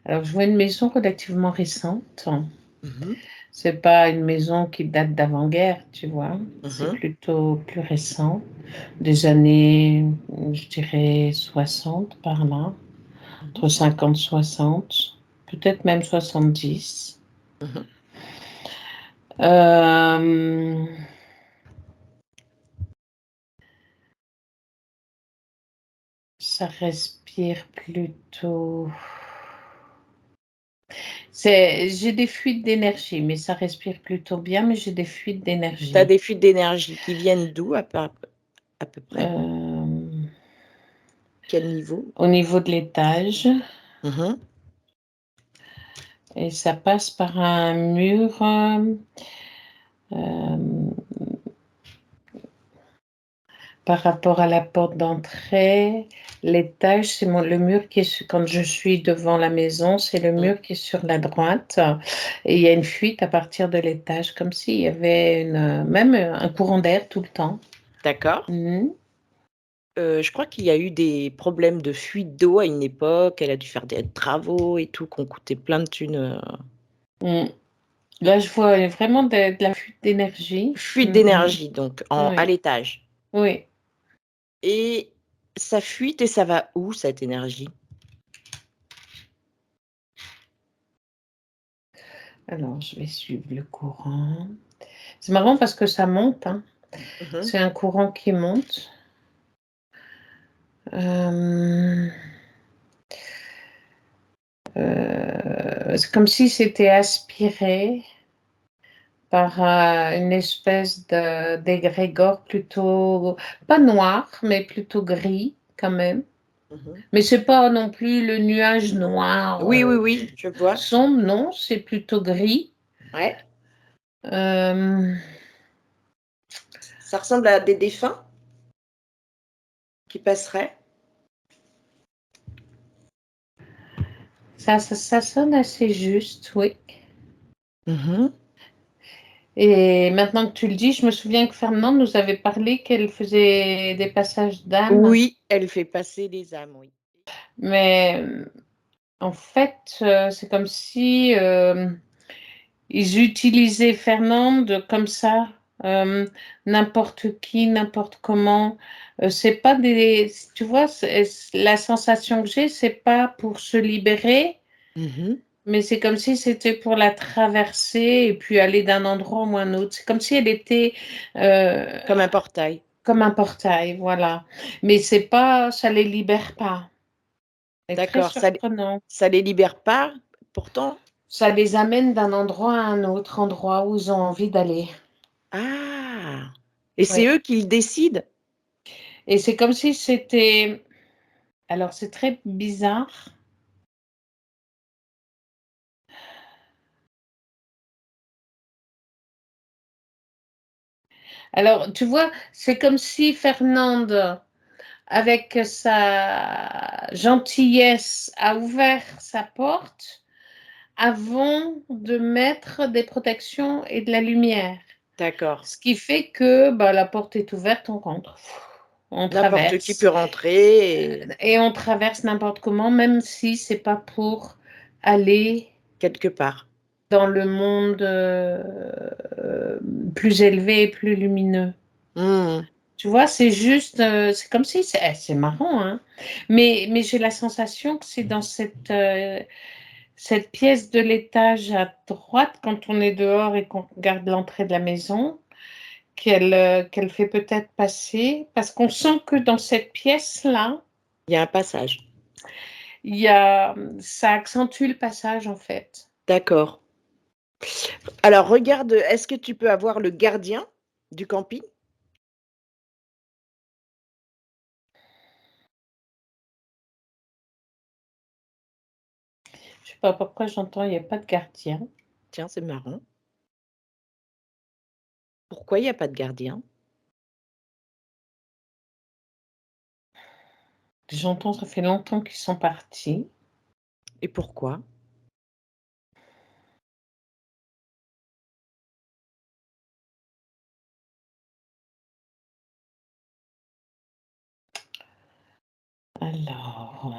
Alors, je vois une maison relativement récente. Mhm, C'est pas une maison qui date d'avant-guerre, tu vois. C'est mhm, plutôt plus récent, des années, je dirais 60 par là, mhm, entre 50 60, peut-être même 70. mhm. Euh, Ça respire plutôt. J'ai des fuites d'énergie, mais ça respire plutôt bien, mais j'ai des fuites Tu as d'énergie. des fuites d'énergie qui viennent d'où à peu près? Euh, Quel niveau? Au niveau de l'étage, Mhm, et ça passe par un mur. Euh, Par rapport à la porte d'entrée, l'étage, c'est le mur qui est quand je suis devant la maison, c'est le mm. mur qui est sur la droite. Et il y a une fuite à partir de l'étage, comme s'il y avait même un courant d'air tout le temps. D'accord. Mhm. Je crois qu'il y a eu des problèmes de fuite d'eau à une époque. Elle a dû faire des travaux et tout, qui ont coûté plein de thunes. Mm. Là, je vois vraiment de la fuite d'énergie. Fuite Mhm. d'énergie, donc à Oui, l'étage. oui. Et ça fuite et ça va où cette énergie? Alors, je vais suivre le courant. C'est marrant parce que ça monte, hein. Mhm, C'est un courant qui monte. Euh, c'est comme si c'était aspiré par une espèce d'égrégore plutôt, pas noir, mais plutôt gris quand même. mhm. Mais c'est pas non plus le nuage noir Oui, oui, oui, je vois. sombre, non, c'est plutôt gris. Ouais. Euh, Ça ressemble à des défunts qui passeraient. ça sonne assez juste, oui. Mhm. Et maintenant que tu le dis, je me souviens que Fernand nous avait parlé qu'elle faisait des passages d'âme, Oui, elle fait passer les âmes, oui. mais en fait, c'est comme si ils utilisaient Fernande comme ça, euh, n'importe qui, n'importe comment. C'est pas des, tu vois, la sensation que j'ai, c'est pas pour se libérer, Mhm. mais c'est comme si c'était pour la traverser et puis aller d'un endroit ou un autre. C'est comme si elle était euh, Comme un portail. comme un portail, voilà. Mais c'est pas, ça les libère pas. C'est très D'accord, surprenant. ça les libère pas, pourtant? Ça les amène d'un endroit à un autre endroit où ils ont envie d'aller. Ah! Et c'est Oui. eux qui le décident? Et c'est comme si c'était. Alors, c'est très bizarre. Alors, tu vois, c'est comme si Fernande, avec sa gentillesse, a ouvert sa porte avant de mettre des protections et de la lumière. D'accord. Ce qui fait que bah, la porte est ouverte, on rentre, on N'importe qui peut traverse. rentrer et Et on traverse n'importe comment, même si c'est pas pour aller quelque part. dans le monde plus élevé et plus lumineux. Mmh. Tu vois, c'est juste, c'est comme si, c'est marrant, hein, mais j'ai la sensation que c'est dans cette pièce de l'étage à droite, quand on est dehors et qu'on regarde l'entrée de la maison, qu'elle fait peut-être passer, parce qu'on sent que dans cette pièce-là, Il y a un passage. ça accentue le passage, en fait. D'accord. Alors regarde, est-ce que tu peux avoir le gardien du camping? Je sais pas pourquoi j'entends, il n'y a pas de gardien. Tiens, c'est marrant. Pourquoi il y a pas de gardien? J'entends, ça fait longtemps qu'ils sont partis. Et pourquoi? Alors,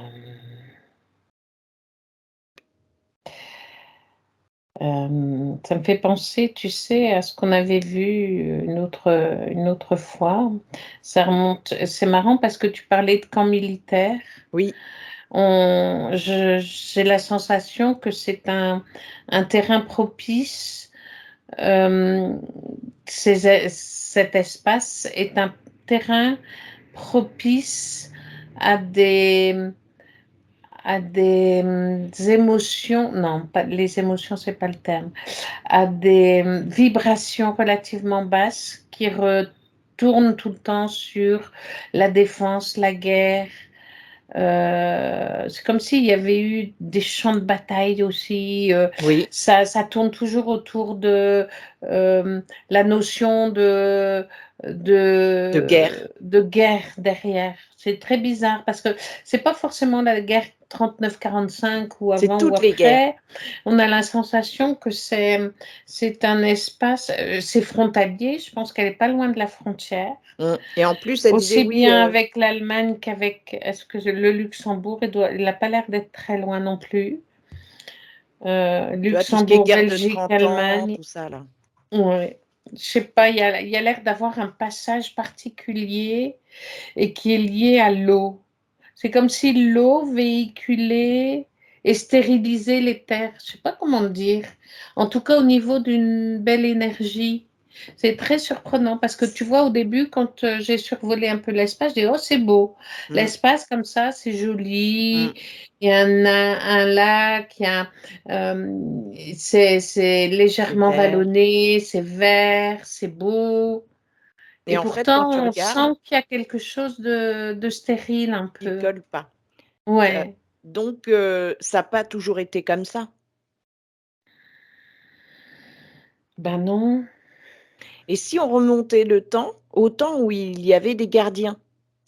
Ça me fait penser, tu sais, à ce qu'on avait vu une autre fois. Ça remonte, c'est marrant parce que tu parlais de camp militaire. Oui, J'ai la sensation que c'est un terrain propice. euh, Cet espace est un terrain propice à des émotions, non, pas les émotions, c'est pas le terme, à des vibrations relativement basses qui retournent tout le temps sur la défense, la guerre. C'est comme s'il y avait eu des champs de bataille aussi. oui, Ça tourne toujours autour de euh, la notion de guerre. de guerre derrière. C'est très bizarre parce que c'est pas forcément la guerre 39-45 ou C'est avant ou toutes les guerres. après. On a la sensation que c'est un espace, c'est frontalier. Je pense qu'elle est pas loin de la frontière. Et en plus, elle disait Aussi oui, bien avec l'Allemagne qu'avec, est-ce que le Luxembourg, il n'a pas l'air d'être très loin non plus. tu vois, tout ce qui est Luxembourg, guerre de Belgique, 30 ans, Allemagne. tout ça là. Ouais. Je sais pas, il y a l'air d'avoir un passage particulier et qui est lié à l'eau. C'est comme si l'eau véhiculait et stérilisait les terres. Je sais pas comment dire. En tout cas, au niveau d'une belle énergie. C'est très surprenant parce que tu vois, au début, quand j'ai survolé un peu l'espace, je dis, oh, c'est beau. Mm, L'espace comme ça, c'est joli. mm. Il y a un lac, c'est C'est légèrement vert. vallonné, c'est vert, c'est beau. Et Et en fait, quand tu pourtant, on regardes, sent qu'il y a quelque chose de stérile un il peu. colle pas. Ça Ouais. donc ça a pas toujours été comme ça. Ben non. Et si on remontait le temps, au temps où il y avait des gardiens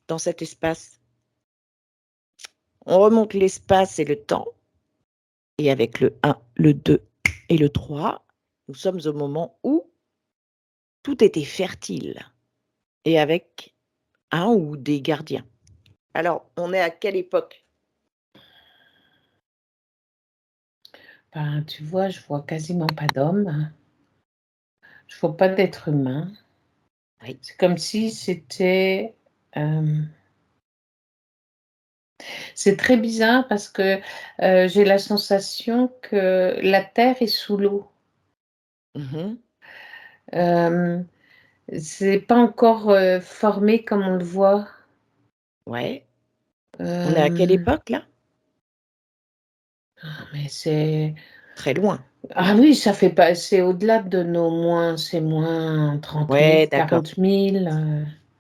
dans cet espace, on remonte l'espace et le temps, et avec le 1, le 2 et le 3, nous sommes au moment où tout était fertile et avec un ou des gardiens. Alors, on est à quelle époque? Ben, tu vois, je vois quasiment pas d'hommes. Je vois pas d'être humain. Oui. C'est comme si c'était. euh, c'est très bizarre parce que j'ai la sensation que la Terre est sous l'eau. Mmh. Euh, c'est pas encore formé comme on le voit. Ouais. On est à quelle Euh, époque là? mais c'est. Très loin. Ah oui, ça fait pas. C'est au-delà de nos moins. C'est moins 30 000, Ouais, d'accord. 40 000.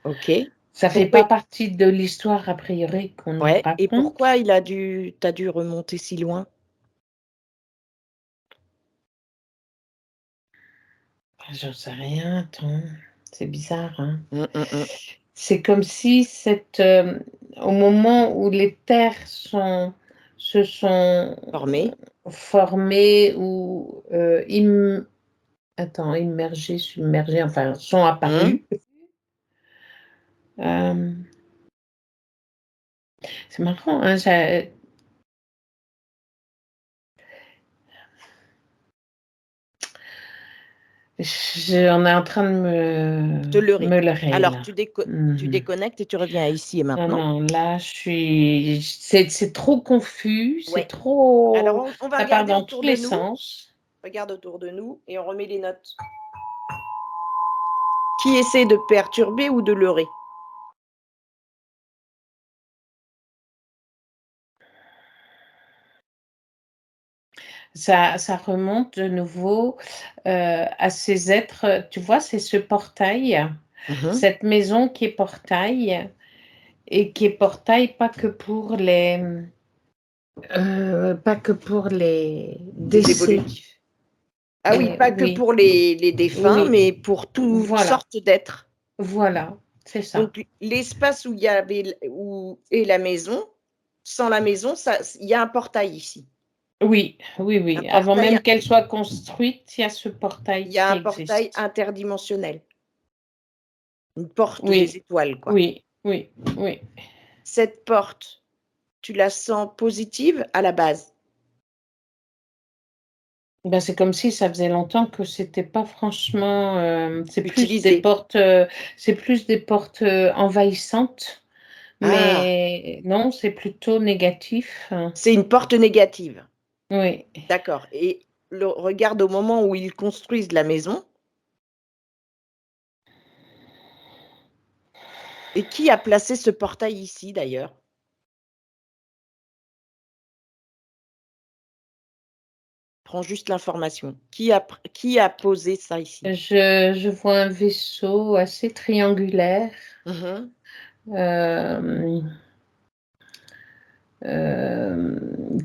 OK. Ça fait Pourquoi pas partie de l'histoire a priori qu'on nous ouais, et raconte. pourquoi il a dû tu as dû remonter si loin? J'en sais rien, attends. C'est bizarre, hein. Mmh, mmh mh. C'est comme si au moment où les terres se sont Formé. formées ou attends, immergées, submergées, enfin, sont Mmh. apparues. Euh, c'est marrant, hein, on est en train de Te leurrer. me leurrer Alors là. tu Mhm. déconnectes et tu reviens à ici et Non, maintenant. non, là, c'est trop confus, c'est Ouais. Alors trop, on va ça part regarder dans tous autour de les nous. sens. Regarde autour de nous et on remet les notes. Qui essaie de perturber ou de leurrer? Ça remonte de nouveau à ces êtres, tu vois, c'est ce portail, Mmh. cette maison qui est portail, et qui est portail pas que pour les Les décès. évolutifs. Ah oui, pas que Oui, pour les défunts, oui, mais pour toutes voilà, sortes d'êtres. voilà, c'est ça. Donc l'espace où il y avait où est la maison, sans la maison, ça il y a un portail ici. Oui, oui, Un oui. Avant portail même qu'elle soit construite, il y a ce portail il y a qui un portail existe. interdimensionnel, une porte des Oui, étoiles, quoi. oui, oui, oui. Cette porte, tu la sens positive à la base? Ben, c'est comme si ça faisait longtemps que c'était pas franchement, Utilisé. c'est plus des portes, envahissantes, Ah, mais non, c'est plutôt négatif. c'est une porte négative. Oui. D'accord et le regarde au moment où ils construisent la maison et qui a placé ce portail ici d'ailleurs? Prends juste l'information. Qui a posé ça ici? Je vois un vaisseau assez triangulaire, Mmh mh. hem,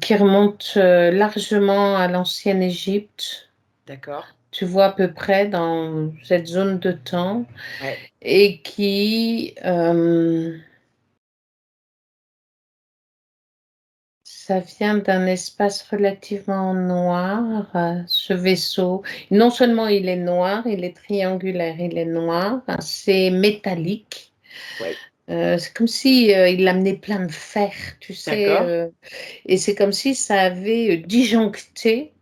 qui remonte, largement à l'ancienne Égypte. D'accord. Tu vois à peu près dans cette zone de temps Ouais. et qui, ça vient d'un espace relativement noir, ce vaisseau. Non seulement il est noir, il est triangulaire, il est noir, c'est métallique. Ouais. C'est comme si, il amenait plein de fer, tu sais, D'accord. et c'est comme si ça avait, disjoncté,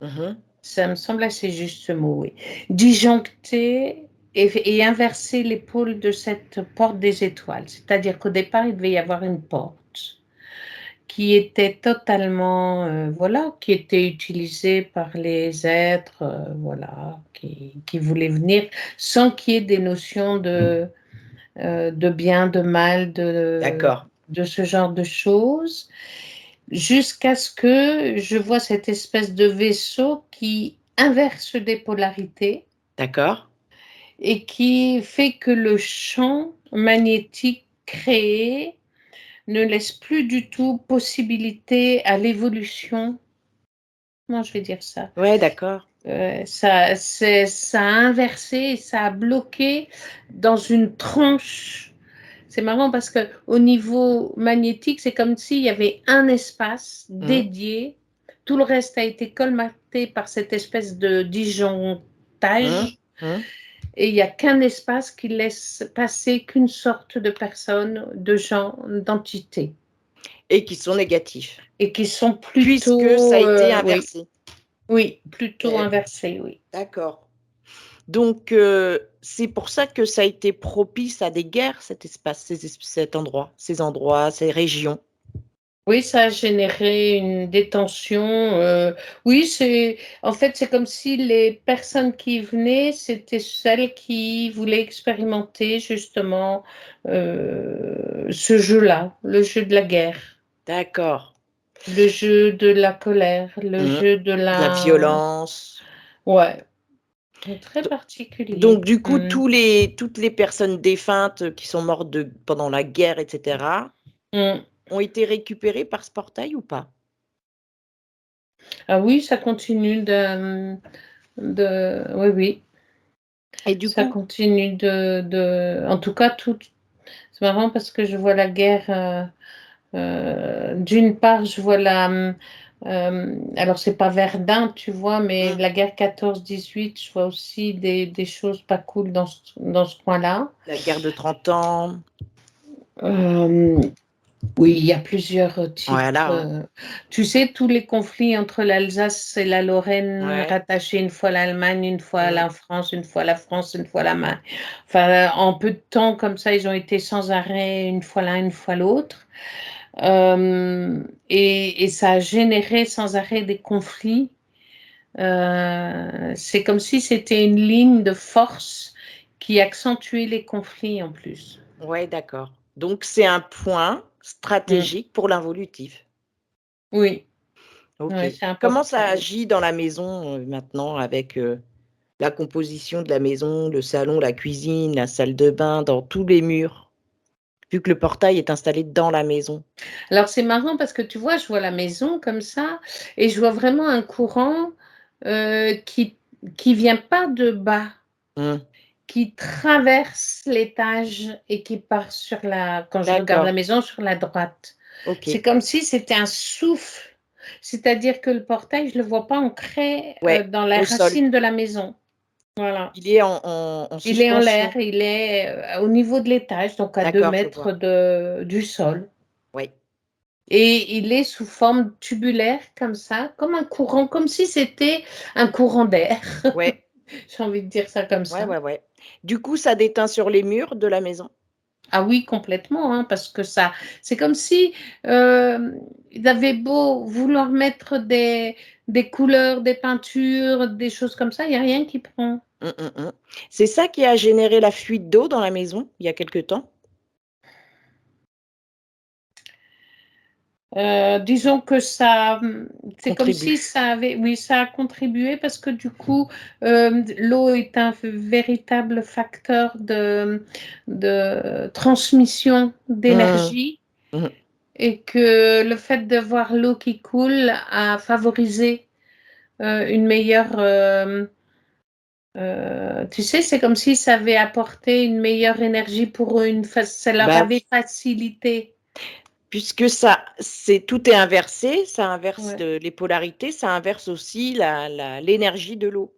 Mmh mh. ça me semble assez juste ce mot, oui. Disjoncté et inversé les pôles de cette porte des étoiles. C'est-à-dire qu'au départ, il devait y avoir une porte qui était totalement, voilà, qui était utilisée par les êtres, voilà, qui voulaient venir sans qu'il y ait des notions de bien, de mal, D'accord. de ce genre de choses, jusqu'à ce que je vois cette espèce de vaisseau qui inverse des polarités D'accord. et qui fait que le champ magnétique créé ne laisse plus du tout possibilité à l'évolution. Comment je vais dire ça? Ouais, d'accord. Ça a inversé et ça a bloqué dans une tranche. C'est marrant parce qu'au niveau magnétique, c'est comme s'il y avait un espace Mmh. dédié. Tout le reste a été colmaté par cette espèce de Mmh. disjonctage Mmh. et il y a qu'un espace qui laisse passer qu'une sorte de personne, de gens, d'entités Et qui sont négatifs, et qui sont puisque ça a plutôt, été oui, inversé. oui, plutôt Et inversés, oui. d'accord. Donc c'est pour ça que ça a été propice à des guerres, cet espace, ces endroits, ces régions? Oui, ça a généré une détention, oui, c'est en fait, c'est comme si les personnes qui venaient, c'était celles qui voulaient expérimenter justement, ce jeu-là, le jeu de la guerre, D'accord. le jeu de la colère, le Mmh. jeu de De la la violence. ouais, très Do donc particulier. du coup, Mmh. toutes les personnes défuntes qui sont mortes pendant la guerre et cetera, Mmh. ont été récupérées par ce portail ou pas? Ah oui, ça continue de oui, oui, Et du ça coup continue en tout cas tout. C'est marrant parce que je vois la guerre, d'une part, je vois alors c'est pas Verdun, tu vois? Mais mmh, la guerre 14-18, je vois aussi des choses pas cool dans ce coin-là. la guerre de 30 ans, Hem, oui, il y a plusieurs, types, voilà, hein. tu sais, tous les conflits entre l'Alsace et la Lorraine, Ouais, rattachés une fois à l'Allemagne, une fois à mmh, la France, une fois à la France, une fois à l'Allemagne. Enfin, en peu de temps comme ça, ils ont été sans arrêt, une fois l'un, une fois l'autre. Et ça a généré sans arrêt des conflits. C'est comme si c'était une ligne de force qui accentuait les conflits en plus. ouais, d'accord. Donc c'est un point Mmh. stratégique pour l'involutif. Oui, OK. ouais, c'est Comment ça important. agit dans la maison, maintenant avec, la composition de la maison, le salon, la cuisine, la salle de bain, dans tous les murs? Vu que le portail est installé dans la maison? Alors c'est marrant parce que tu vois, je vois la maison comme ça et je vois vraiment un courant, qui vient pas de bas, Mmh. qui traverse l'étage et qui part quand je regarde la D'accord, maison, sur la droite. C'est OK. comme si c'était un souffle, c'est-à-dire que le portail, je le vois pas ancré, Ouais, dans les au sol. racines de la maison. Voilà. Il est en Il est en l'air, suspension. il est, au niveau de l'étage, donc à 2 D'accord, je mètres vois. du sol. Ouais. Et il est sous forme tubulaire comme ça, comme un courant, comme si c'était un courant d'air. Ouais, J'ai envie de dire ça comme ouais, ça. ouais, ouais. Du coup, ça déteint sur les murs de la maison? Ah oui, complètement, hein, parce que ça, c'est comme si ils avaient beau vouloir mettre des couleurs, des peintures, des choses comme ça, il n'y a rien qui prend. Mmh, mmh mh. C'est ça qui a généré la fuite d'eau dans la maison, il y a quelque temps? Disons que ça, c'est comme si Contribue. ça avait, oui, ça a contribué parce que du coup, l'eau est un véritable facteur de transmission Mmh. d'énergie Mmh. et que le fait de voir l'eau qui coule a favorisé une meilleure, tu sais, c'est comme si ça avait apporté une meilleure énergie pour eux, ça leur Bah, avait facilité. puisque ça tout est inversé, ça inverse, Ouais. les polarités, ça inverse aussi l'énergie de l'eau.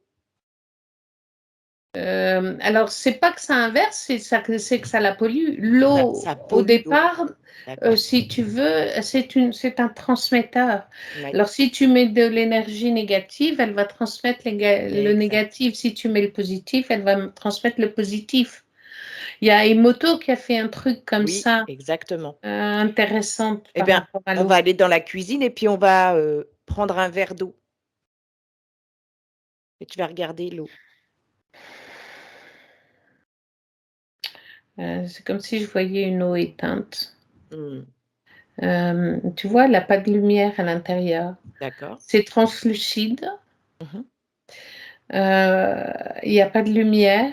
Alors c'est pas que ça inverse, c'est que ça la pollue. Ça L'eau, au pollue l'eau. départ, D'accord. si tu veux, c'est un transmetteur. Ouais, Alors si tu mets de l'énergie négative, elle va transmettre le exact. négatif. Si tu mets le positif, elle va transmettre le positif. Il y a Emoto qui a fait un truc comme Oui, ça, exactement. intéressant Eh par bien, rapport à on va l'eau. aller dans la cuisine et puis on va, prendre un verre d'eau et tu vas regarder l'eau. C'est comme si je voyais une eau éteinte. Mmh. Tu vois, elle a pas de lumière à l'intérieur. D'accord. C'est translucide. Mmh mh. Il y a pas de lumière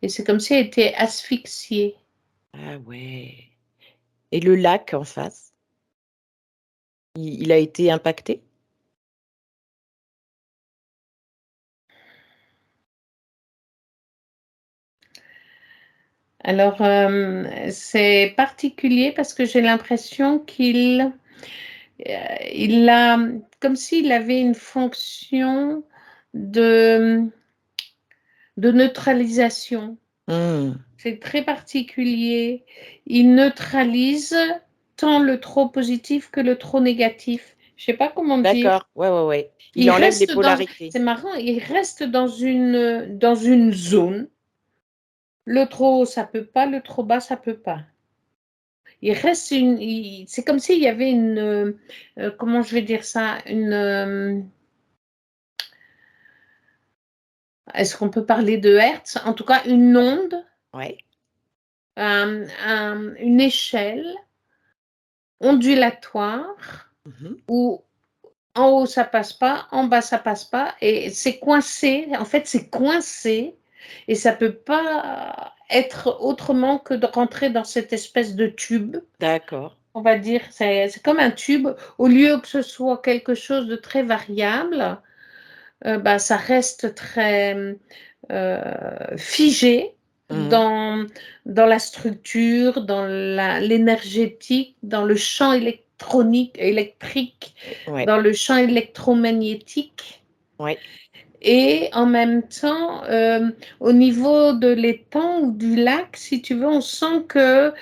et c'est comme si elle était asphyxiée. Ah ouais, et le lac en face, il a été impacté? Alors, c'est particulier parce que j'ai l'impression il a comme s'il avait une fonction de de neutralisation. Mmh. C'est très particulier. Il neutralise tant le trop positif que le trop négatif. Je sais pas comment dire. D'accord, ouais, ouais, ouais. Il Il enlève les reste dans polarités. c'est marrant, il reste dans une zone. Le trop haut, ça peut pas, le trop bas, ça peut pas. Il reste c'est comme s'il y avait comment je vais dire ça? Est-ce qu'on peut parler de hertz? En tout cas, une onde, Ouais. une échelle ondulatoire Mmh mh. où en haut ça passe pas, en bas ça passe pas et c'est coincé. En fait, c'est coincé et ça peut pas être autrement que de rentrer dans cette espèce de tube. D'accord. On va dire, c'est comme un tube. Au lieu que ce soit quelque chose de très variable, bah, ça reste très, figé Mmh mh. dans la structure, dans l'énergétique, dans le champ électrique, Ouais, dans le champ électromagnétique ouais. et en même temps, au niveau de l'étang ou du lac, si tu veux, on sent que,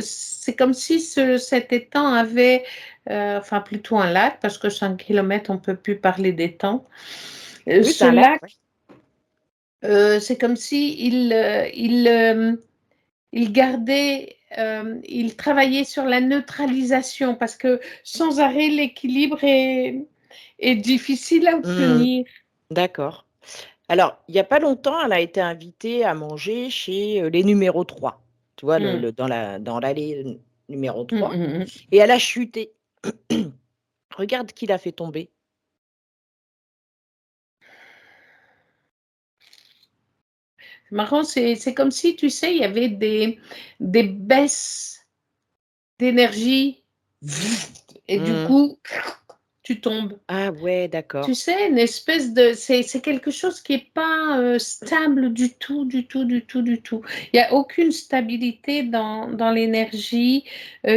c'est comme si cet étang avait, enfin plutôt un lac parce que 5 kilomètres, on ne peut plus parler d'étang. Oui, Ce c'est un lac, lac, ouais. c'est comme si il gardait, il travaillait sur la neutralisation parce que sans arrêt, l'équilibre est difficile à Mmh. obtenir. D'accord. Alors, il y a pas longtemps, elle a été invitée à manger chez, les numéro 3. Tu vois, Mmh. dans l'allée, numéro Mmh 3, mh, mmh. et elle a chuté. Regarde qui l'a fait tomber. C'est marrant, c'est comme si, tu sais, il y avait des baisses d'énergie et du Mmh. coup, tu tombes. Ah ouais, Tu d'accord. sais, une espèce de c'est quelque chose qui est pas, stable du tout, du tout, du tout, du tout. Il y a aucune stabilité dans l'énergie,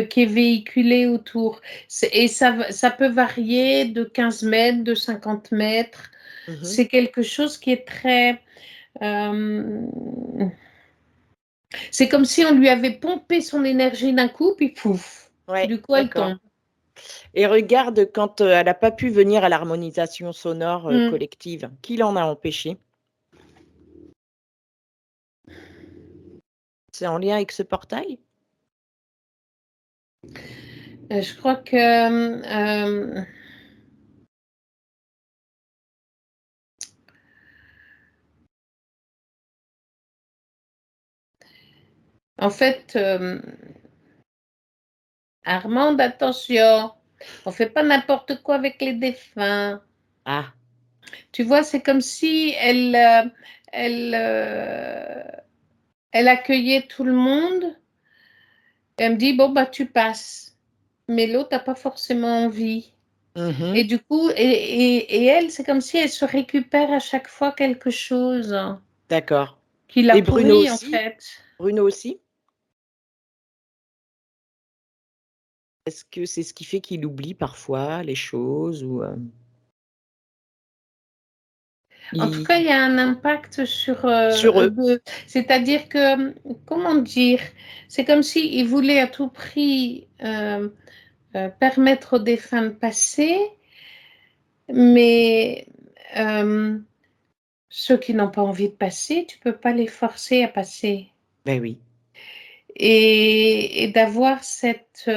qui est véhiculée autour. Et ça peut varier de 15 mètres, de 50 mètres. Mmh mh. C'est quelque chose qui est très, hem c'est comme si on lui avait pompé son énergie d'un coup, puis pouf. Ouais, Du coup, elle d'accord. tombe. Et regarde quand, elle a pas pu venir à l'harmonisation sonore, Mmh. collective, qui l'en a empêché? C'est en lien avec ce portail? Je crois que, en fait, Armande, attention, on fait pas n'importe quoi avec les défunts. Ah, Tu vois, c'est comme si elle, elle accueillait tout le monde. Elle me dit: «Bon, bah, tu passes», mais l'autre n'a pas forcément envie et mmh, du coup et elle, c'est comme si elle se récupère à chaque fois quelque chose d'accord. qui l'a Et Bruno pourrie, en aussi? fait. Bruno aussi? Est-ce que c'est ce qui fait qu'il oublie parfois les choses ou, En tout cas, il il y a un impact sur eux? c'est-à-dire que, comment dire? C'est comme s'il voulait à tout prix, permettre aux défunts de passer, mais ceux qui n'ont pas envie de passer, tu peux pas les forcer à passer Beh, oui. et d'avoir cet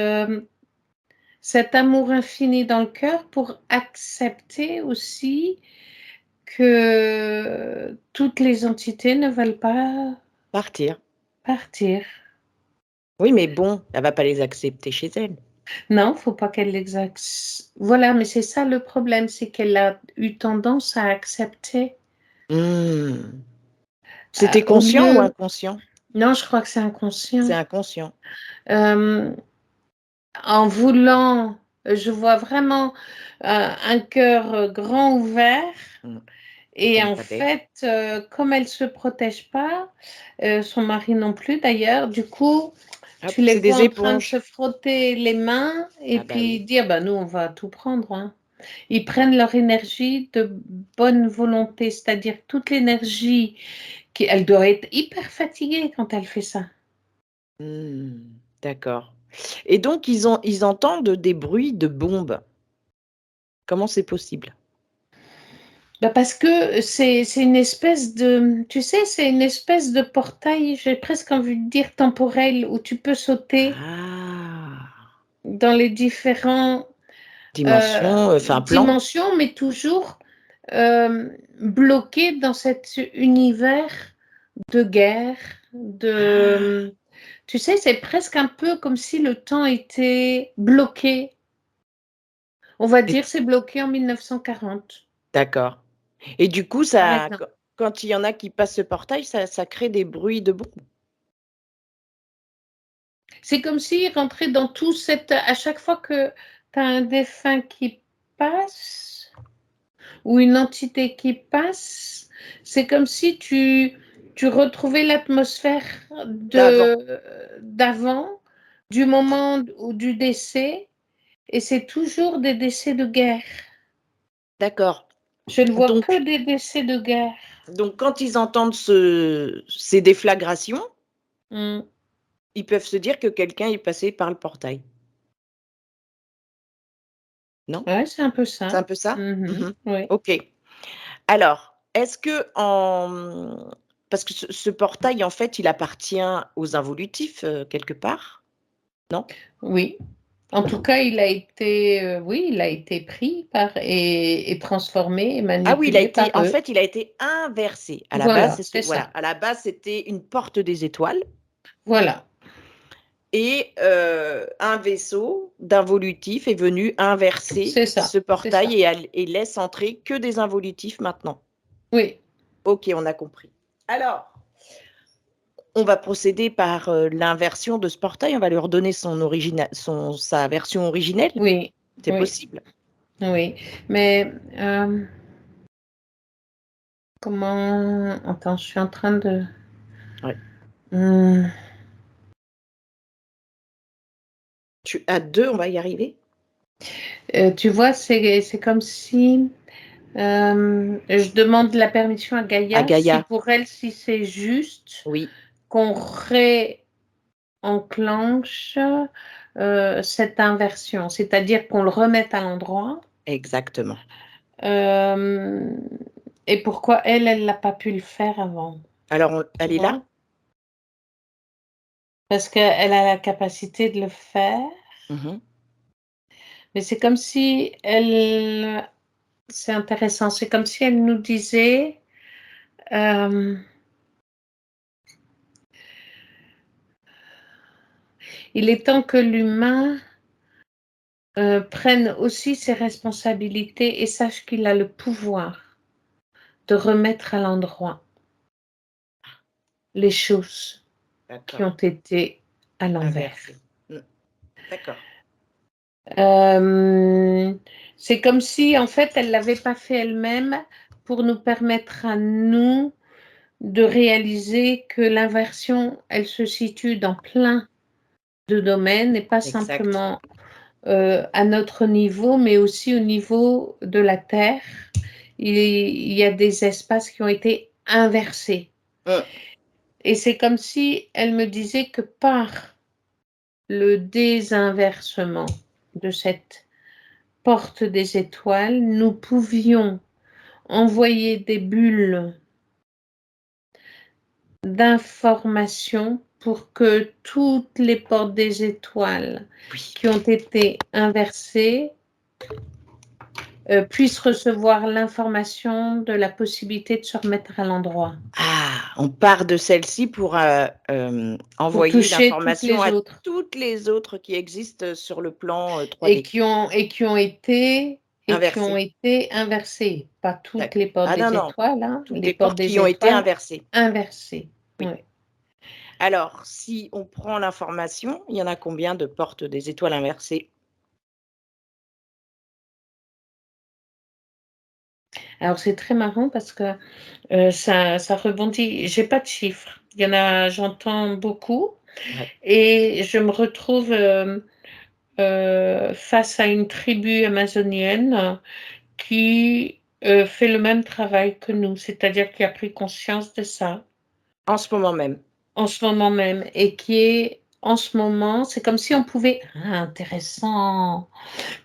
amour infini dans le cœur pour accepter aussi que toutes les entités ne veulent pas Partir. partir. Oui, mais bon, elle va pas les accepter chez elle. Non, faut pas qu'elle les voilà, mais c'est ça le problème, c'est qu'elle a eu tendance à accepter, Mmh. C'était au conscient ou mieux inconscient? non, je crois que c'est C'est inconscient. inconscient. Hem, En voulant je vois vraiment, un cœur, grand ouvert Mmh. et Elle est en pas bête. fait, comme elle se protège pas, son mari non plus d'ailleurs, du coup, Hop, tu les c'est vois des en train de se éponges. frotter les mains et Ah bah puis oui. dire: «Bah, nous, on va tout prendre, hein». Ils prennent leur énergie de bonne volonté, c'est-à-dire toute l'énergie qui elle doit être hyper fatiguée quand elle fait ça. Mmh. D'accord. Et donc ils entendent des bruits de bombes. Comment c'est possible? Bah, parce que c'est une espèce de tu sais, c'est une espèce de portail, j'ai presque envie de dire temporel, où tu peux sauter Ah! dans les différents, Dimension, enfin plan? dimensions, mais toujours, bloqué dans cet univers de guerre, Ah! tu sais, c'est presque un peu comme si le temps était bloqué. On va Et dire, c'est bloqué en 1940, d'accord. Et du coup, par ça exemple. quand il y en a qui passent ce portail, ça crée des bruits de bombes? C'est comme s'il rentrait dans tout cette à chaque fois que tu as un défunt qui passe ou une entité qui passe, c'est comme si tu retrouvais l'atmosphère D'avant. d'avant, du moment ou du décès et c'est toujours des décès de guerre. D'accord. Je ne vois que Donc des décès de guerre. quand ils entendent ces déflagrations, Mmh. ils peuvent se dire que quelqu'un est passé par le portail, non? Ouais, c'est un peu C'est un ça. peu ça? Mmh. Mmh. Oui. OK. Alors, est-ce que parce que ce portail, en fait, il appartient aux involutifs, quelque part, non? Oui. En tout cas, il a été, oui, il a été pris par et transformé et Ah oui, manipulé par eux. il a été inversé. À la base, Voilà, c'est ce que c'est voilà, ça. à la base, c'était une porte des étoiles Voilà, et un vaisseau d'involutifs est venu inverser c'est ce ça, c'est portail ça. et laisse entrer que des involutifs maintenant. Oui, OK, on a compris. Alors, on va procéder par, l'inversion de ce portail, on va lui redonner sa version originelle? oui, C'est oui, possible? oui. Mais, comment attends, je suis en train de, Ouais. mmh, À 2, on va y arriver? tu vois, c'est comme si, je demande la permission à À Gaïa, si Gaïa, pour elle, si c'est juste oui. qu'on réenclenche, cette inversion, c'est-à-dire qu'on le remette à l'endroit. Exactement. Et pourquoi elle l'a pas pu le faire avant, Alors tu elle est là? vois? Parce qu'elle a la capacité de le faire, Mmh. mais c'est comme si elle c'est intéressant, c'est comme si elle nous disait, hem: «Il est temps que l'humain, prenne aussi ses responsabilités et sache qu'il a le pouvoir de remettre à l'endroit les choses qui D'accord, ont été à l'envers». inversé. Mmh. D'accord. Hem, c'est comme si, en fait, elle l'avait pas fait elle-même pour nous permettre à nous de réaliser que l'inversion, elle se situe dans plein de domaines et pas Exact. simplement, à notre niveau, mais aussi au niveau de la Terre. Il y a des espaces qui ont été inversés Mmh. et c'est comme si elle me disait que par le désinversement de cette porte des étoiles, nous pouvions envoyer des bulles d'informations pour que toutes les portes des étoiles Oui. qui ont été inversées, puissent recevoir l'information de la possibilité de se remettre à l'endroit, Ah! On part de celle-ci pour, pour envoyer toucher toutes l'information les à autres toutes les autres qui existent, sur le plan, et 3D. qui ont été Inversées. inversées. Pas toutes D'accord. les portes Ah non, des non, étoiles, hein, toutes les les portes portes qui des ont été étoiles inversées. inversées. Oui. Oui. Alors si on prend l'information, il y en a combien de portes des étoiles inversées? Alors c'est très marrant parce que, ça rebondit. J'ai pas de chiffres. Il y en a j'entends beaucoup Ouais. et je me retrouve, face à une tribu amazonienne qui, fait le même travail que nous, c'est-à-dire qui a pris conscience de ça En ce moment même. en ce moment même et qui est en ce moment c'est comme si on pouvait intéressant,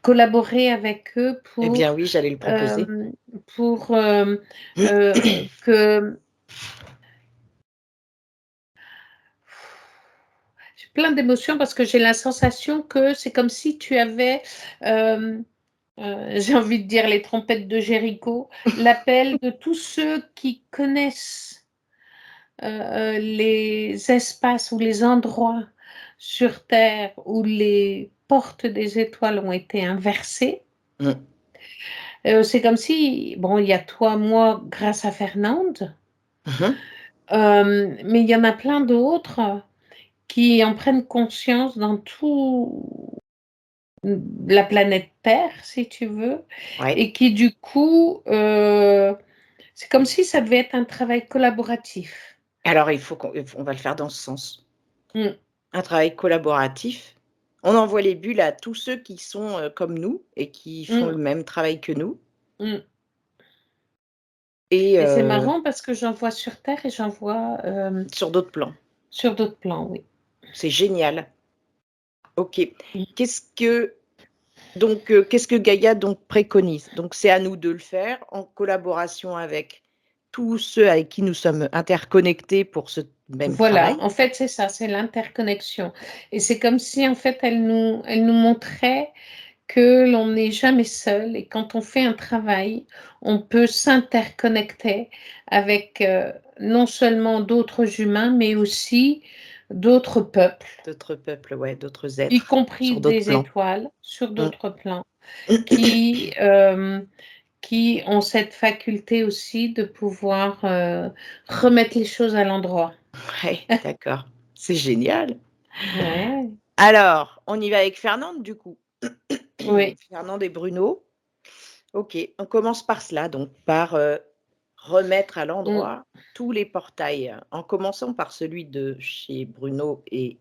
collaborer avec eux Eh bien oui, j'allais le proposer. hem, pour, que j'ai plein d'émotions parce que j'ai la sensation que c'est comme si tu avais, hem, j'ai envie de dire les trompettes de Jéricho, l'appel de tous ceux qui connaissent, les espaces ou les endroits sur terre où les portes des étoiles ont été inversées. Mmh. C'est comme si bon, il y a toi, moi, grâce à Fernande, Mmh mh. mais il y en a plein d'autres qui en prennent conscience dans tout la planète Terre, si tu veux, Ouais. et qui du coup, c'est comme si ça devait être un travail collaboratif. Alors on va le faire dans ce sens. Mmh, Un travail collaboratif. On envoie les bulles à tous ceux qui sont, comme nous et qui font mmh, le même travail que nous mmh, et et c'est marrant parce que j'en vois sur terre et j'en vois, sur d'autres plans. sur d'autres plans, oui. C'est génial. OK. Mmh, Qu'est-ce que qu'est-ce que Gaïa donc préconise? Donc c'est à nous de le faire en collaboration avec tous ceux avec qui nous sommes interconnectés pour ce même voilà, travail. en fait, c'est ça, c'est l'interconnexion et c'est comme si, en fait, elle nous montrait que l'on n'est jamais seul et quand on fait un travail, on peut s'interconnecter avec, non seulement d'autres humains, mais aussi d'autres peuples, D'autres peuples, ouais, d'autres y êtres compris sur d'autres des plans. étoiles sur Mmh. d'autres plans, qui, qui ont cette faculté aussi de pouvoir, remettre les choses à l'endroit. Ouais, d'accord. C'est génial. Ouais, Alors, on y va avec Fernande du coup. oui, Fernande et Bruno. OK, on commence par cela donc par, remettre à mmh, l'endroit tous les portails, en commençant par celui de chez Bruno et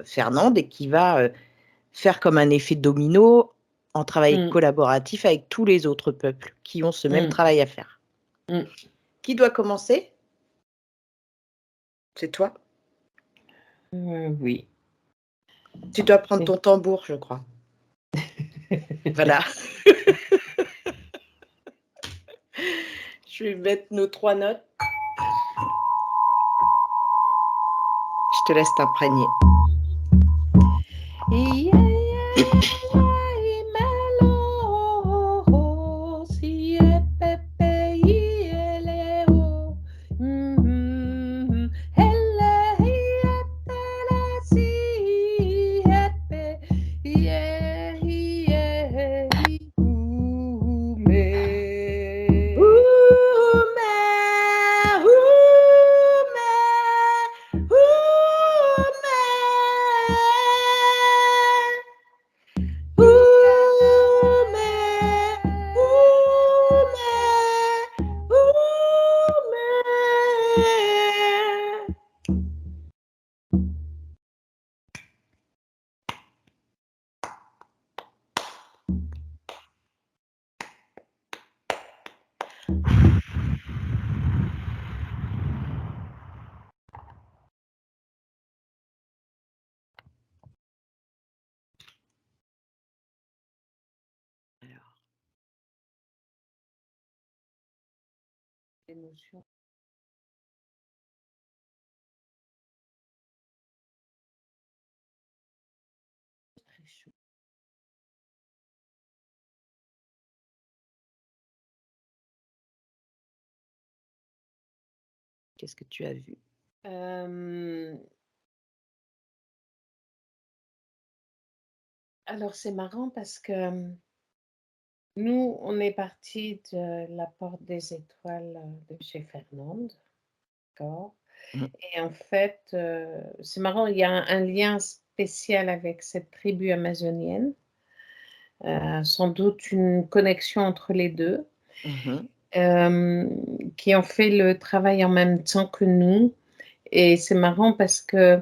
Fernande et qui va, faire comme un effet domino en travail mmh, collaboratif avec tous les autres peuples qui ont ce même mmh, travail à faire. mmh. Qui doit commencer? C'est toi? Oui. Tu dois prendre ton tambour, je crois. Voilà. Je vais mettre nos 3 notes. Je te laisse t'imprégner. Émotion. Très chaud. Qu'est-ce que tu as vu? Alors c'est marrant parce que nous, on est partis de la Porte des Étoiles de chez Fernande, d'accord. Mmh. Et en fait, c'est marrant, il y a un lien spécial avec cette tribu amazonienne, sans doute une connexion entre les 2, Mmh. qui ont fait le travail en même temps que nous. Et c'est marrant parce que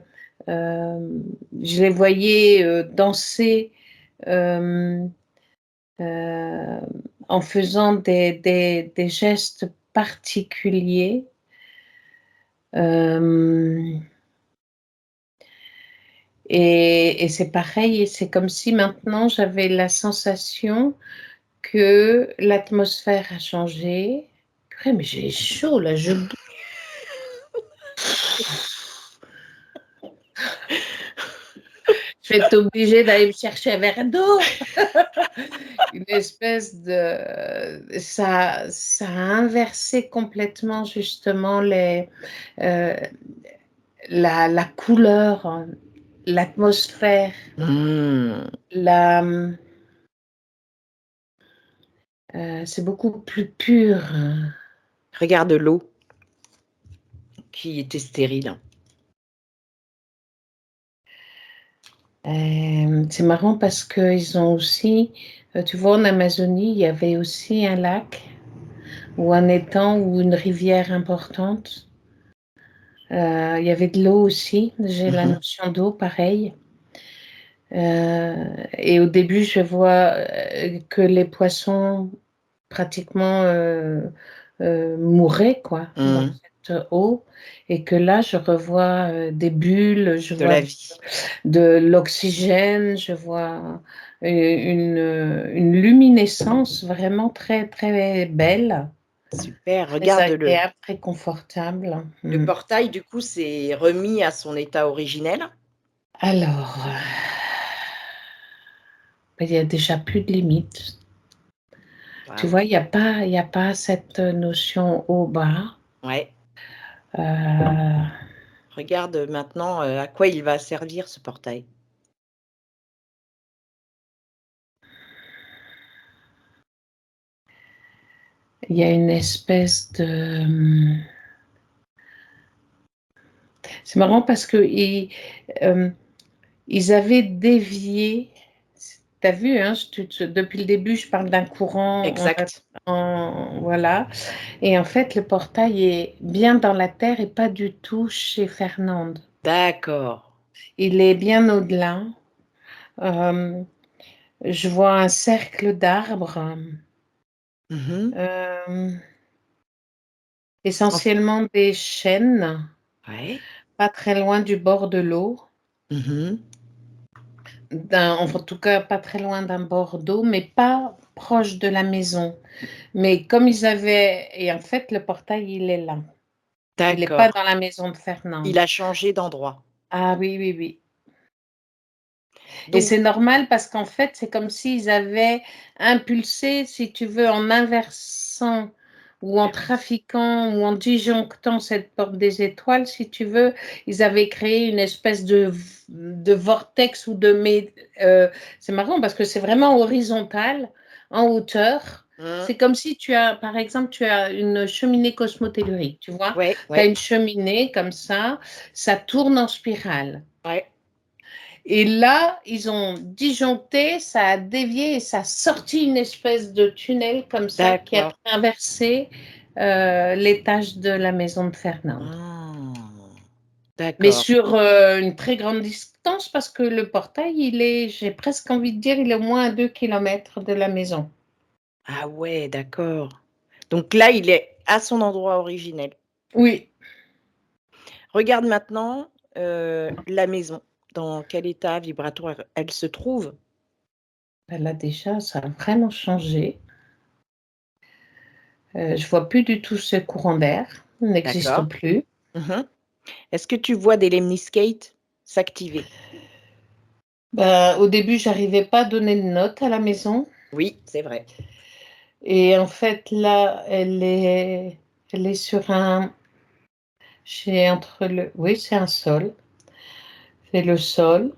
je les voyais danser en faisant des gestes particuliers. Et c'est pareil, et c'est comme si maintenant j'avais la sensation que l'atmosphère a changé. Purée, mais j'ai chaud là, je vais être obligée d'aller me chercher un verre d'eau. Une espèce de ça a inversé complètement justement la couleur, l'atmosphère, Mmh. la, c'est beaucoup plus pur. Regarde l'eau qui était stérile. C'est marrant parce qu'ils ont aussi, tu vois, en Amazonie, il y avait aussi un lac ou un étang ou une rivière importante. Il y avait de l'eau aussi, j'ai la Mmh. notion d'eau pareil. Et au début, je vois que les poissons pratiquement mouraient quoi, dans Mmh. cette eau, et que là, je revois des bulles, je De vois la vie. de l'oxygène, je vois une luminescence vraiment très, très belle, Super, très regarde le agréable, très confortable. le portail du coup s'est remis à son état originel? Alors, il y a déjà plus de limites. Tu Waouh. vois, il y a pas cette notion haut bas. Ouais. Euh, Regarde maintenant, à quoi il va servir ce portail. il y a une espèce de... C'est marrant parce que ils avaient dévié. Tu as vu, hein, depuis le début, je parle d'un courant. Exact. Voilà. Et en fait, le portail est bien dans la terre et pas du tout chez Fernande. D'accord. Il est bien au-delà. Euh, je vois un cercle d'arbres, Mmh. euh, En f essentiellement des chênes, Ouais. pas très loin du bord de l'eau. Mmh. en tout cas pas très loin d'un bord d'eau, mais pas proche de la maison. Mais comme ils avaient, et en fait le portail il est là. Il n'est pas D'accord. dans la maison de Il Fernande. a changé d'endroit. Ah oui, oui, oui. Et Donc c'est normal parce qu'en fait, c'est comme s'ils avaient impulsé, si tu veux, en inversant ou en trafiquant ou en disjonctant cette porte des étoiles, si tu veux, ils avaient créé une espèce de vortex ou c'est marrant parce que c'est vraiment horizontal, en hauteur. mmh, C'est comme si tu as, par exemple, tu as une cheminée cosmotellurique, tu vois. ouais, Tu as ouais, une cheminée comme ça tourne en spirale. ouais, Et là, ils ont disjoncté, ça a dévié et ça a sorti une espèce de tunnel comme ça qui a d'accord. traversé l'étage de la maison de Fernande. Ah! Mais D'accord. sur une très grande distance parce que le portail, j'ai presque envie de dire, il est au moins à 2 kilomètres de la maison. Ah ouais, d'accord. Donc là, il est à son endroit originel. Oui, Regarde maintenant, la maison. Dans quel état vibratoire elle se trouve? ben là déjà, ça a vraiment changé. Je vois plus du tout ce courant d'air, il n'existe D'accord. plus. Mmh. Est-ce que tu vois des lemniscates s'activer? Ben, au début, j'arrivais pas à donner de notes à la maison. Oui, c'est vrai. Et en fait, là, elle est sur oui, c'est un sol. C'est le sol.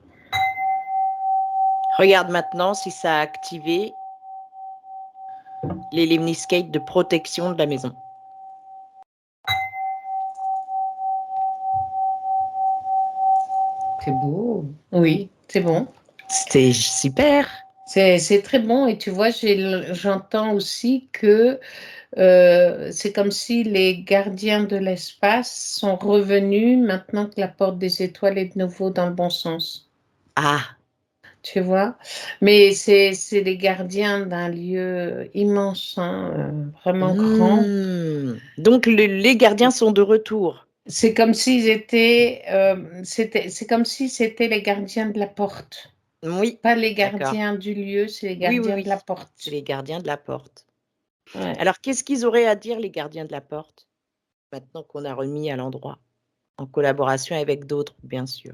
Regarde maintenant si ça a activé les lemniscates de protection de la maison. C'est beau. Oui, c'est bon. C'est super! C'est très bon. Et tu vois, j'entends aussi que c'est comme si les gardiens de l'espace sont revenus maintenant que la porte des étoiles est de nouveau dans le bon sens. Ah! Tu vois? Mais c'est les gardiens d'un lieu immense, hein, vraiment grand. Donc les gardiens sont de retour? C'est comme s'ils étaient, c'est comme si c'était les gardiens de la porte. Oui, Pas les d'accord. gardiens du lieu, c'est les Oui, oui, gardiens de oui, la c'est porte. les gardiens de la porte. Ouais. Alors qu'est-ce qu'ils auraient à dire les gardiens de la porte, maintenant qu'on a remis à l'endroit? En collaboration avec d'autres, bien sûr.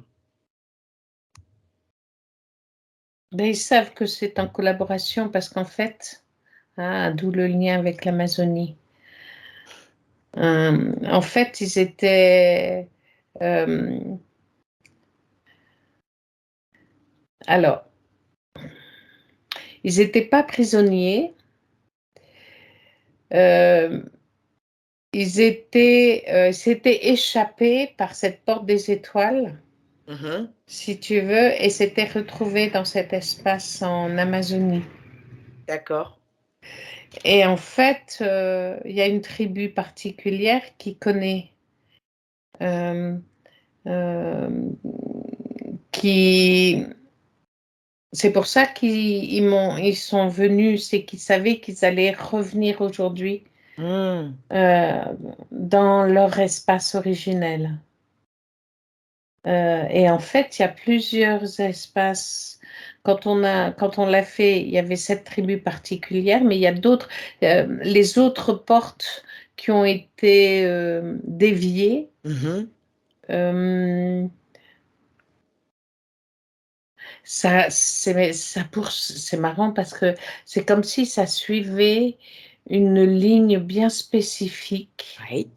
Ben, ils savent que c'est en collaboration parce qu'en fait, d'où le lien avec l'Amazonie. En fait, ils étaient, hem, alors, ils étaient pas prisonniers, hem, s'étaient échappés par cette porte des étoiles. Mmh. Si tu veux, et s'était retrouvé dans cet espace en Amazonie. D'accord. Et en fait, il y a une tribu particulière qui connaît, hem, hem, qui c'est pour ça ils sont venus, c'est qu'ils savaient qu'ils allaient revenir aujourd'hui, Mmh. heu, dans leur espace originel. Et en fait, il y a plusieurs espaces. Quand on l'a fait, il y avait cette tribu particulière, mais il y a d'autres, les autres portes qui ont été, déviées, Mmh. hem, c'est marrant parce que c'est comme si ça suivait une ligne bien spécifique Oui,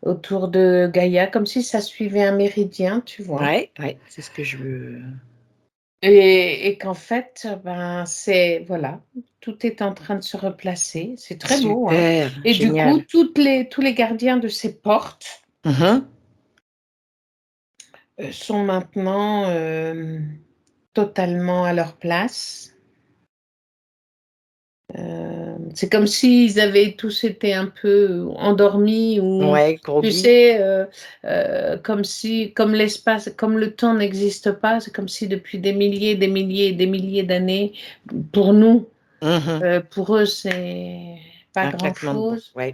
autour de Gaïa, comme si ça suivait un méridien, tu vois? ouais, ouais, c'est ce que je veux. Et qu'en fait, ben, voilà, tout est en train de se replacer. C'est très beau, hein, Super, et du coup, génial. tous les gardiens de ces portes, Mmh. sont maintenant, totalement à leur place. C'est comme s'ils avaient tous été un peu endormis ou Ouais, tu groggy. sais, comme l'espace, comme le temps n'existe pas, c'est comme si depuis des milliers et des milliers d'années, pour nous, Mmh. pour eux, c'est pas Un claquement de doigts, grand-chose, ouais.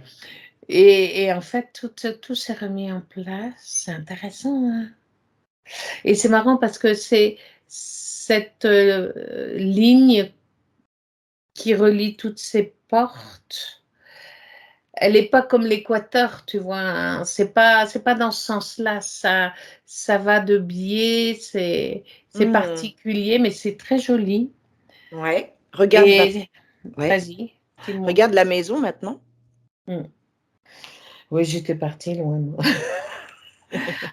et en fait, tout s'est remis en place. C'est intéressant, hein, et c'est marrant parce que cette ligne qui relie toutes ces portes, elle n'est pas comme l'équateur, tu vois. Hein. C'est pas dans ce sens-là. Ça va de biais, c'est particulier, mais c'est très joli. Ouais. Regarde Et ouais. vas-y, dis-moi. Regarde la maison maintenant. Oui, j'étais partie loin, moi.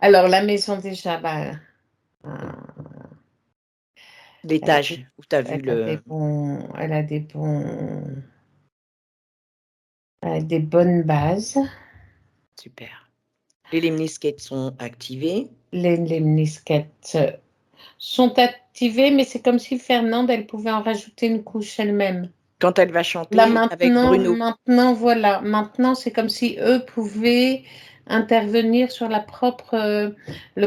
Alors, la maison, déjà, bah, L'étage où tu as vu le. elle a des bonnes bases. Super. Les lemniscates sont activés. Les lemniscates sont activés, mais c'est comme si Fernande, elle pouvait en rajouter une couche elle-même. Quand elle va Là, chanter avec Bruno. maintenant, voilà. Maintenant, c'est comme si eux pouvaient intervenir sur le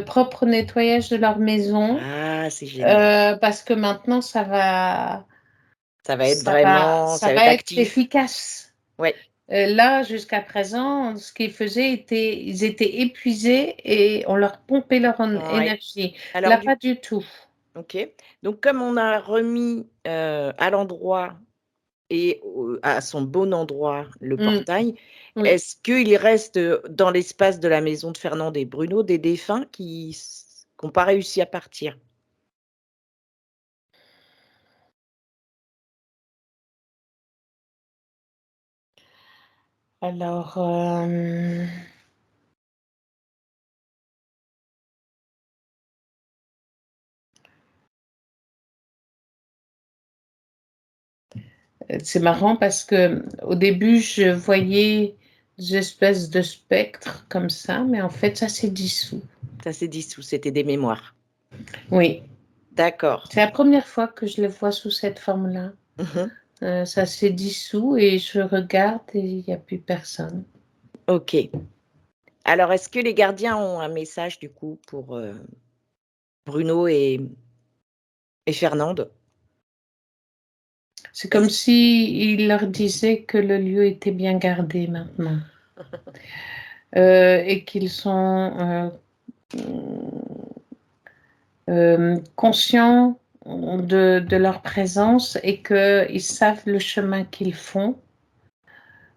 propre nettoyage de leur maison. Ah, c'est génial. Parce que maintenant, ça va Ça va être être actif. efficace. Ouais. Là, jusqu'à présent, ce qu'ils faisaient ils étaient épuisés et on leur pompait leur Ouais. énergie. Alors Là, du pas du tout. OK. Donc comme on a remis, à l'endroit et à son bon endroit le Mmh, portail, oui. est-ce qu'il reste, dans l'espace de la maison de Fernande et Bruno des défunts qui n'ont pas réussi à partir? Alors, c'est marrant parce que au début, je voyais des espèces de spectres comme ça, mais en fait, ça s'est dissous. Ça s'est dissous, c'était des mémoires. Oui, D'accord. c'est la première fois que je le vois sous cette forme-là. Mmh. Ça s'est dissous et je regarde et il n'y a plus personne. OK. Alors est-ce que les gardiens ont un message du coup pour, Bruno et Fernande? C'est comme Est-ce si il leur disait que le lieu était bien gardé maintenant, et qu'ils sont, conscients de leur présence et qu'ils savent le chemin qu'ils font,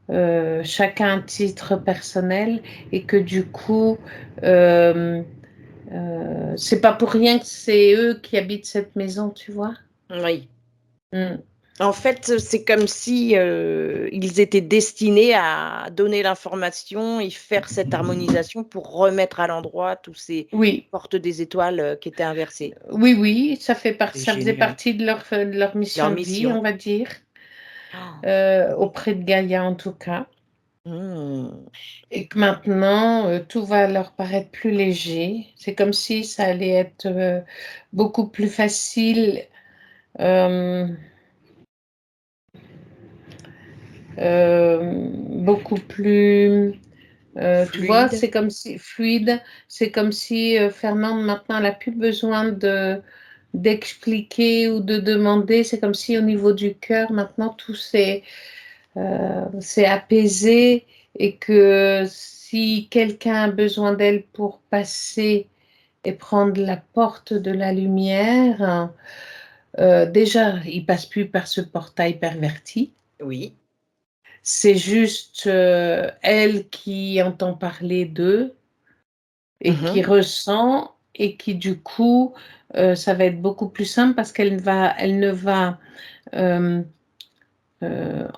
chacun à titre personnel et que du coup, c'est pas pour rien que c'est eux qui habitent cette maison, tu vois? oui. Mmh. En fait, c'est comme si, ils étaient destinés à donner l'information et faire cette harmonisation pour remettre à l'endroit tous ces Oui. portes des étoiles, qui étaient inversées. Oui, oui, C'est ça faisait génial. partie de leur Leur mission de vie, mission. on va dire, Oh. auprès de Gaïa en tout cas. Mmh. Et que maintenant, tout va leur paraître plus léger. C'est comme si ça allait être beaucoup plus facile, euh, beaucoup plus, tu vois, Fluide. c'est comme si fluide, c'est comme si Fernande maintenant elle n'a plus besoin d'expliquer ou de demander. C'est comme si au niveau du cœur maintenant tout s'est apaisé et que si quelqu'un a besoin d'elle pour passer et prendre la porte de la lumière, déjà, il passe plus par ce portail perverti. Oui. C'est juste elle qui entend parler d'eux et qui Mmh. ressent et qui du coup, ça va être beaucoup plus simple parce elle ne va euh,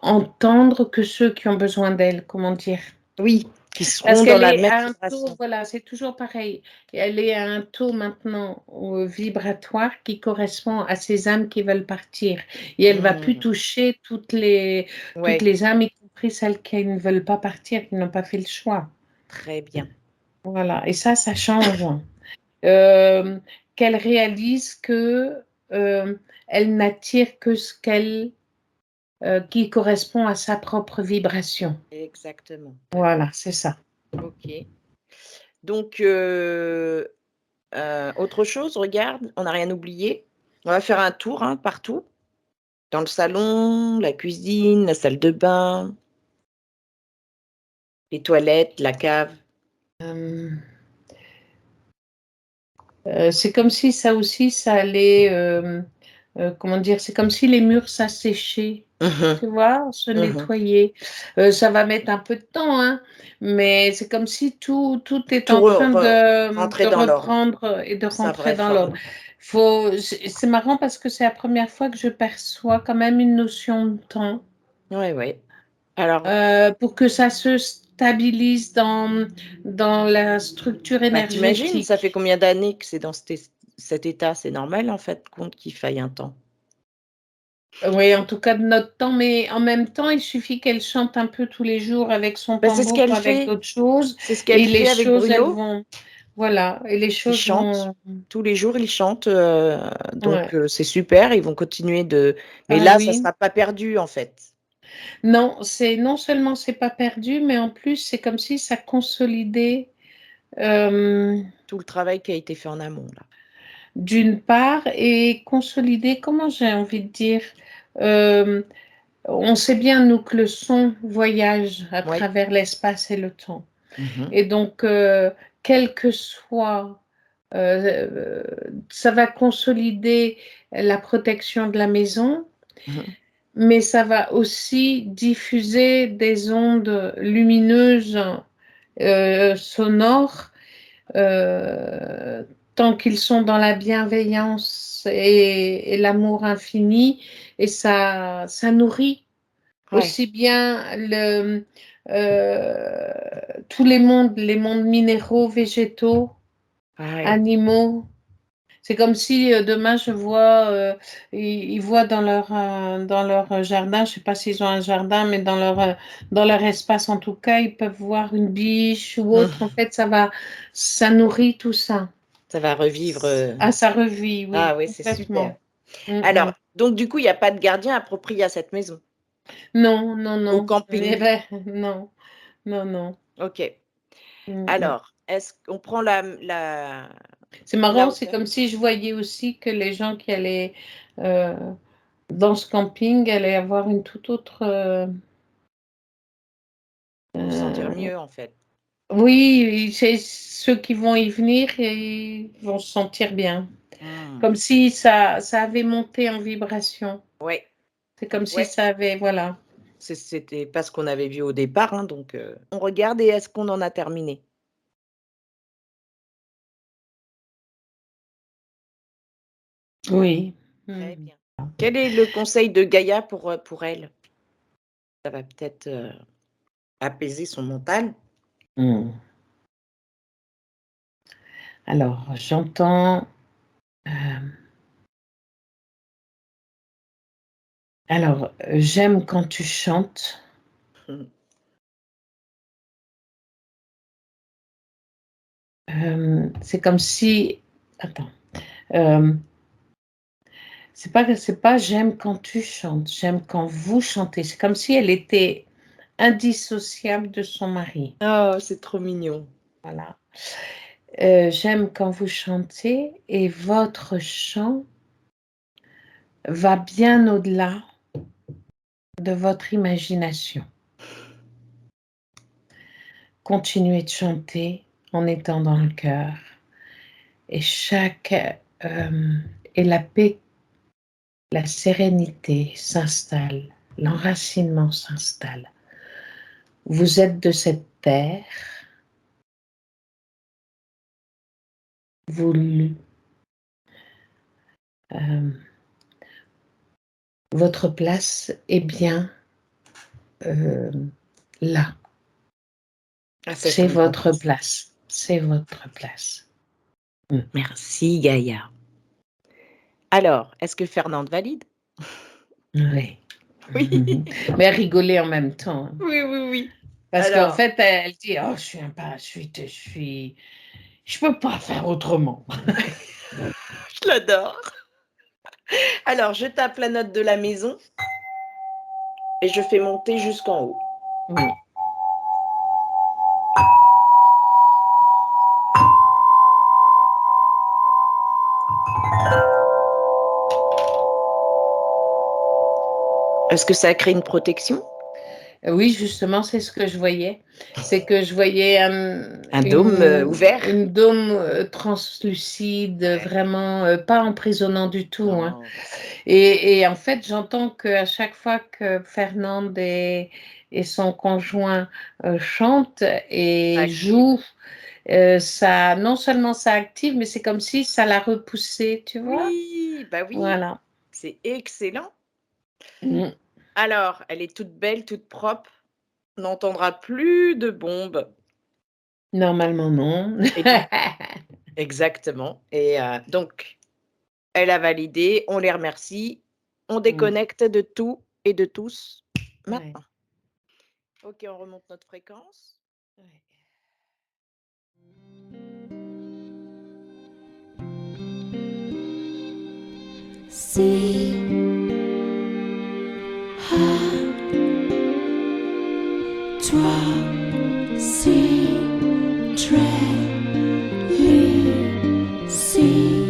entendre que ceux qui ont besoin d'elle, comment dire. Oui, qui Parce seront dans qu'elle la est même à un taux, vibration. voilà, c'est toujours pareil. Elle est à un taux maintenant vibratoire qui correspond à ces âmes qui veulent partir. Et elle va plus Mmh. toucher toutes Ouais, les âmes, y compris celles qui ne veulent pas partir, qui n'ont pas fait le choix. très bien. Voilà, et ça change. Euh, Qu'elle réalise que elle n'attire que ce qui correspond à sa propre vibration. Exactement. Voilà, c'est ça. OK. Donc autre chose, regarde, on n'a rien oublié. On va faire un tour, hein, partout. Dans le salon, la cuisine, la salle de bain, les toilettes, la cave. Euh, C'est comme si ça aussi, ça allait, comment dire? C'est comme si les murs s'asséchaient, Mmh. tu vois? Se Mmh. nettoyer. Ça va mettre un peu de temps, hein, mais c'est comme si tout est Tout en train rentrer de dans l'ordre. reprendre et de Sa rentrer vraie dans forme. l'ordre. C'est marrant parce que c'est la première fois que je perçois quand même une notion de temps, Ouais, ouais. Alors, pour que ça se stabilise dans la structure bah, tu imagines, ça fait énergétique. combien d'années que c'est dans cet état? C'est normal, en fait, compte qu'il faille un temps. Oui, en tout cas de notre temps, mais en même temps, il suffit qu'elle chante un peu tous les jours avec son Bah, c'est ce tambour ou qu'elle avec fait. d'autres choses C'est ce qu'elle et les fait avec choses, elles Bruno. vont voilà et les Ils choses chantent. vont Tous les jours, ils chantent, donc ouais. c'est super. Ils vont continuer mais Ah là, ça oui. sera pas perdu, en fait. Non, c'est non seulement c'est pas perdu, mais en plus, c'est comme si ça consolidait, hem, Tout le travail qui a été fait en amont, là. d'une part et consolidait, comment j'ai envie de dire? Hem, on sait bien, nous, que le son voyage à Oui. travers l'espace et le temps. Mmh. Et donc, quel que soit, ça va consolider la protection de la maison, Mmh. mais ça va aussi diffuser des ondes lumineuses, sonores, tant qu'ils sont dans la bienveillance et l'amour infini et ça nourrit Ouais. aussi bien tous les mondes minéraux, végétaux, Ouais. animaux. C'est comme si demain je vois, ils voient dans leur jardin, je ne sais pas s'ils ont un jardin, mais dans leur espace en tout cas, ils peuvent voir une biche ou autre. En Mmh. fait, ça nourrit tout ça. Ça va revivre, Ah, ça revit, ah oui, oui, c'est super. complètement. Mm, Alors, mm. donc du coup, il y a pas de gardien approprié à cette maison? Non, non, Au non. camping? Non, non, non. OK. Mm, mm. Alors, est-ce qu'on prend C'est la marrant, c'est hauteur? comme si je voyais aussi que les gens qui allaient euh, dans ce camping allaient avoir une toute autre. Ils vont se sentir Euh, mieux, en fait. oui, c'est ceux qui vont y venir et ils vont se sentir bien. Mmh. Comme si ça avait monté en vibration. Ouais, C'est comme si ouais, ça avait, voilà. c'était pas ce qu'on avait vu au départ, hein, donc on regarde et est-ce qu'on en a terminé? Oui. Très Mm. bien. Quel est le conseil de Gaïa pour elle? Ça va peut-être, apaiser son mental. Mm. Alors, j'entends. euh, alors, j'aime quand tu chantes. Mmh. C'est comme si. Attends. euh, c'est pas j'aime quand tu chantes, j'aime quand vous chantez. C'est comme si elle était indissociable de son mari. Oh, c'est trop mignon. Voilà. J'aime quand vous chantez et votre chant va bien au-delà de votre imagination. Continuez de chanter en étant dans le cœur et et la paix, la sérénité s'installe, l'enracinement s'installe. Vous êtes de cette terre, vous euh, votre place est bien euh, là. Ah ça, C'est ça me votre rassure. place. C'est votre place. Mm. Merci Gaïa. Alors, est-ce que Fernande valide? Oui. Oui. Mais rigoler en même temps, hein. Oui, oui, oui. Parce qu'en Alors, fait, elle dit: «Oh, je suis un parachute, je peux pas faire autrement». je l'adore. Alors, je tape la note de la maison et je fais monter jusqu'en haut. Oui. Est-ce que ça crée une protection? Oui, justement, c'est ce que je voyais. C'est que je voyais, Un dôme ouvert. une dôme translucide, Ouais. vraiment pas emprisonnant du tout. Hein. Non, Et en fait, j'entends qu'à chaque fois que Fernande et son conjoint chantent ça et active. jouent, ça, non seulement ça active, mais c'est comme si ça la repoussait, tu vois? Oui, bah oui, Voilà. c'est excellent. Mm. Alors, elle est toute belle, toute propre, on n'entendra plus de bombes Normalement, non. et du exactement et donc elle a validé, on les remercie, on Mm. déconnecte de tout et de tous Ouais. maintenant. OK, on remonte notre fréquence. Ouais. Si, toi, si, très, si.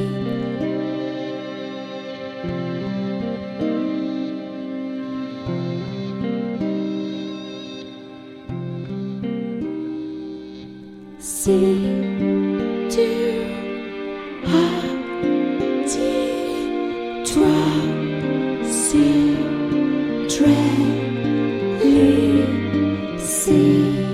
Si tu as dit, toi, si, très, si.